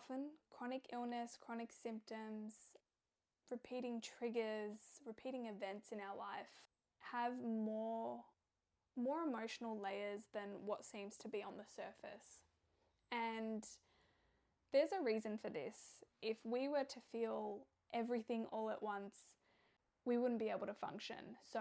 often chronic illness, chronic symptoms, repeating triggers, repeating events in our life have more emotional layers than what seems to be on the surface. And there's a reason for this. If we were to feel everything all at once, we wouldn't be able to function. So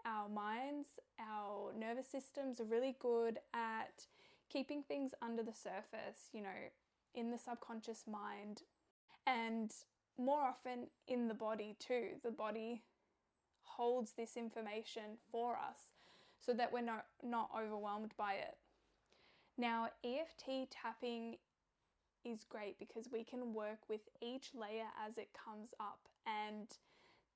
our minds, our nervous systems are really good at keeping things under the surface, in the subconscious mind, and more often in the body too. The body holds this information for us so that we're not overwhelmed by it. Now, EFT tapping is great because we can work with each layer as it comes up, and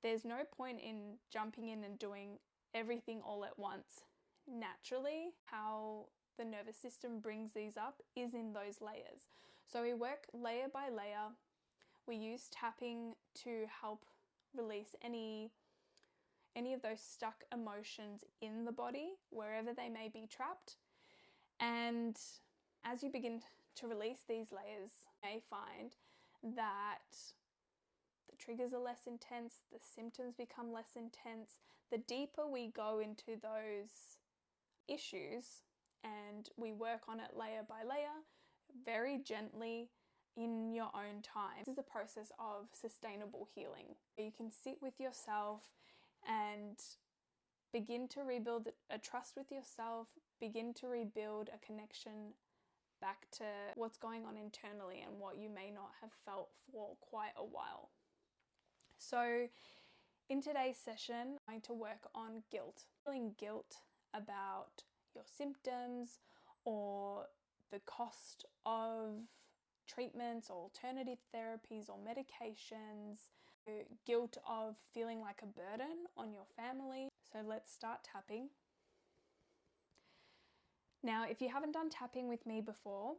there's no point in jumping in and doing everything all at once. Naturally, how the nervous system brings these up is in those layers. So we work layer by layer. We use tapping to help release any of those stuck emotions in the body, wherever they may be trapped. And as you begin to release these layers, you may find that the triggers are less intense, the symptoms become less intense. The deeper we go into those issues and we work on it layer by layer, very gently in your own time. This is a process of sustainable healing. You can sit with yourself and begin to rebuild a trust with yourself, begin to rebuild a connection back to what's going on internally and what you may not have felt for quite a while. So in today's session, I'm going to work on guilt. Feeling guilt about your symptoms or the cost of treatments or alternative therapies or medications, guilt of feeling like a burden on your family. So let's start tapping. Now, if you haven't done tapping with me before,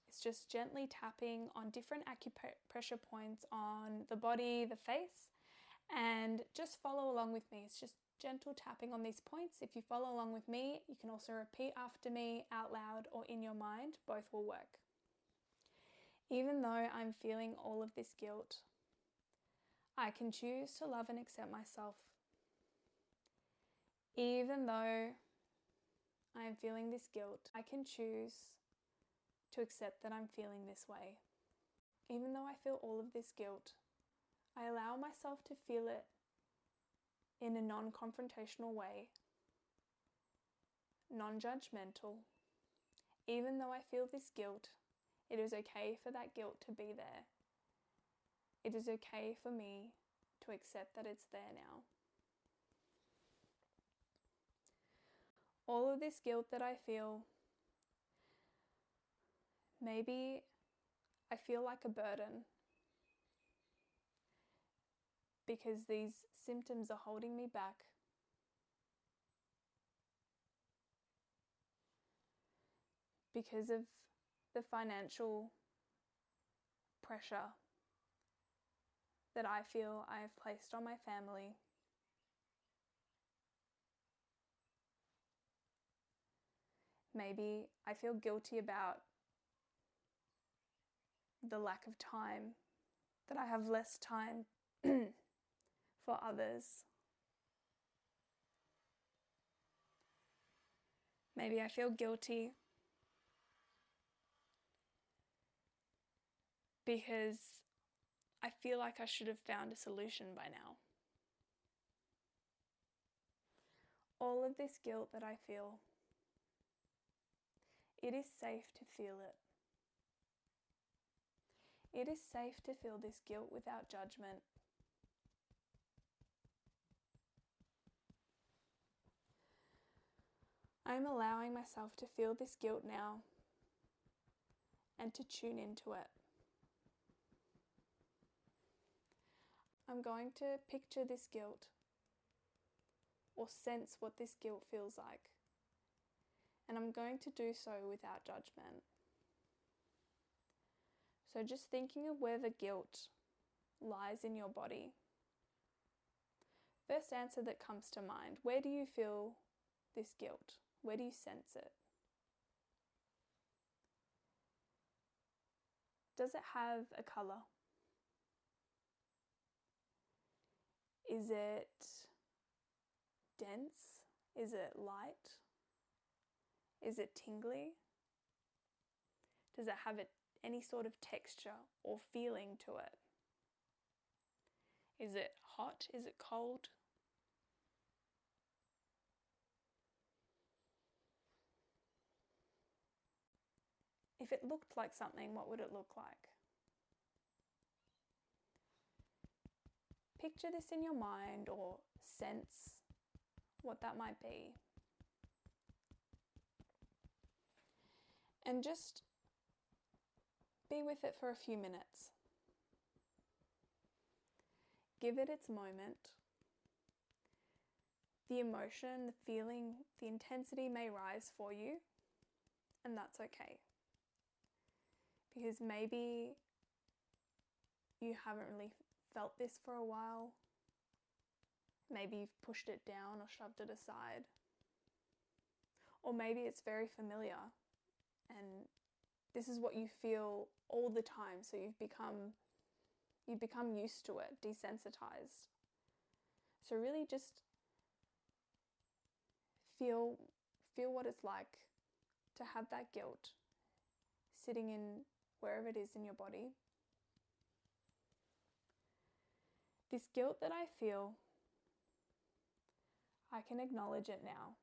it's just gently tapping on different acupressure points on the body, the face, and just follow along with me. It's just gentle tapping on these points. If you follow along with me, you can also repeat after me out loud or in your mind. Both will work. Even though I'm feeling all of this guilt, I can choose to love and accept myself. Even though I am feeling this guilt, I can choose to accept that I'm feeling this way. Even though I feel all of this guilt, I allow myself to feel it in a non-confrontational way, non-judgmental. Even though I feel this guilt, it is okay for that guilt to be there. It is okay for me to accept that it's there now. All of this guilt that I feel, maybe I feel like a burden because these symptoms are holding me back. Because of the financial pressure that I feel I have placed on my family. Maybe I feel guilty about the lack of time, that I have less time for others. Maybe I feel guilty because I feel like I should have found a solution by now. All of this guilt that I feel, it is safe to feel it. It is safe to feel this guilt without judgment. I'm allowing myself to feel this guilt now and to tune into it. I'm going to picture this guilt or sense what this guilt feels like. And I'm going to do so without judgment. So just thinking of where the guilt lies in your body. First answer that comes to mind, where do you feel this guilt? Where? Where do you sense it? Does it have a colour? Is it dense? Is it light? Is it tingly? Does it have any sort of texture or feeling to it? Is it hot? Is it cold? If it looked like something, what would it look like? Picture this in your mind or sense what that might be. And just be with it for a few minutes. Give it its moment. The emotion, the feeling, the intensity may rise for you, and that's okay. Because maybe you haven't really felt this for a while. Maybe you've pushed it down or shoved it aside. Or maybe it's very familiar and this is what you feel all the time, so you've become used to it, desensitized. So really just feel what it's like to have that guilt sitting in wherever it is in your body. This guilt that I feel, I can acknowledge it now.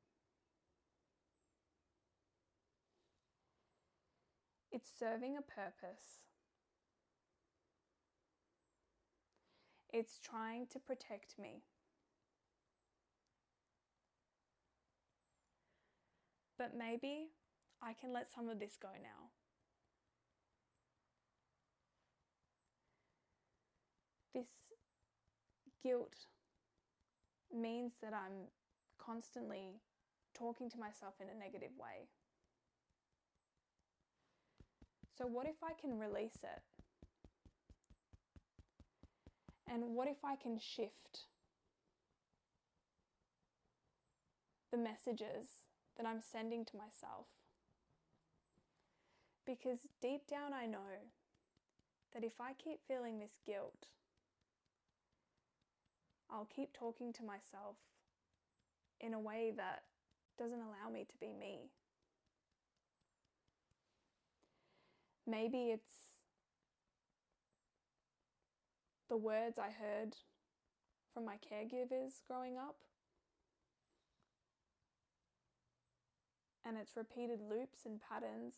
It's serving a purpose. It's trying to protect me. But maybe I can let some of this go now. This guilt means that I'm constantly talking to myself in a negative way. So what if I can release it? And what if I can shift the messages that I'm sending to myself? Because deep down I know that if I keep feeling this guilt, I'll keep talking to myself in a way that doesn't allow me to be me. Maybe it's the words I heard from my caregivers growing up, and it's repeated loops and patterns.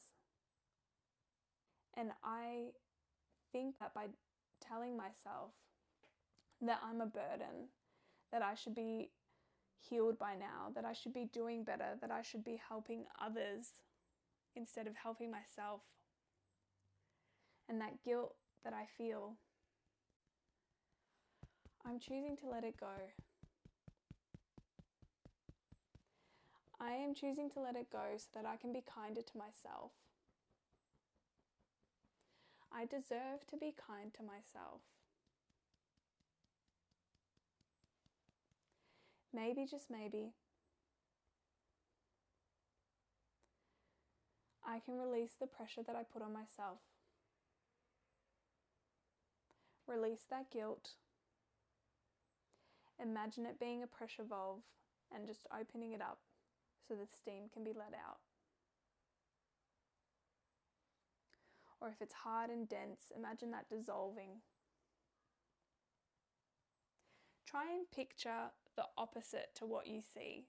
And I think that by telling myself that I'm a burden, that I should be healed by now, that I should be doing better, that I should be helping others instead of helping myself, and that guilt that I feel, I'm choosing to let it go. I am choosing to let it go so that I can be kinder to myself. I deserve to be kind to myself. Maybe, just maybe, I can release the pressure that I put on myself. Release that guilt. Imagine it being a pressure valve and just opening it up so the steam can be let out. Or if it's hard and dense, imagine that dissolving. Try and picture the opposite to what you see.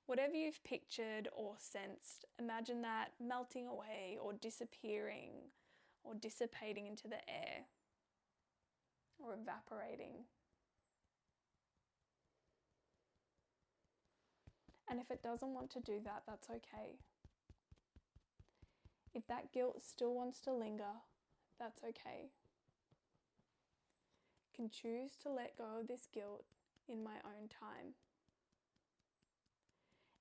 Whatever you've pictured or sensed, imagine that melting away or disappearing or dissipating into the air or evaporating. And if it doesn't want to do that, that's okay. If that guilt still wants to linger, that's okay. I can choose to let go of this guilt in my own time.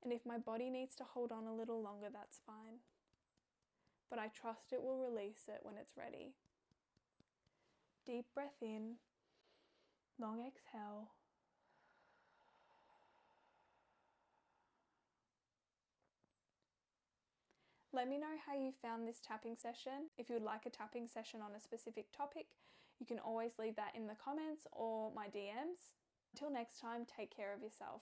And if my body needs to hold on a little longer, that's fine. But I trust it will release it when it's ready. Deep breath in, long exhale. Let me know how you found this tapping session. If you would like a tapping session on a specific topic, you can always leave that in the comments or my DMs. Until next time, take care of yourself.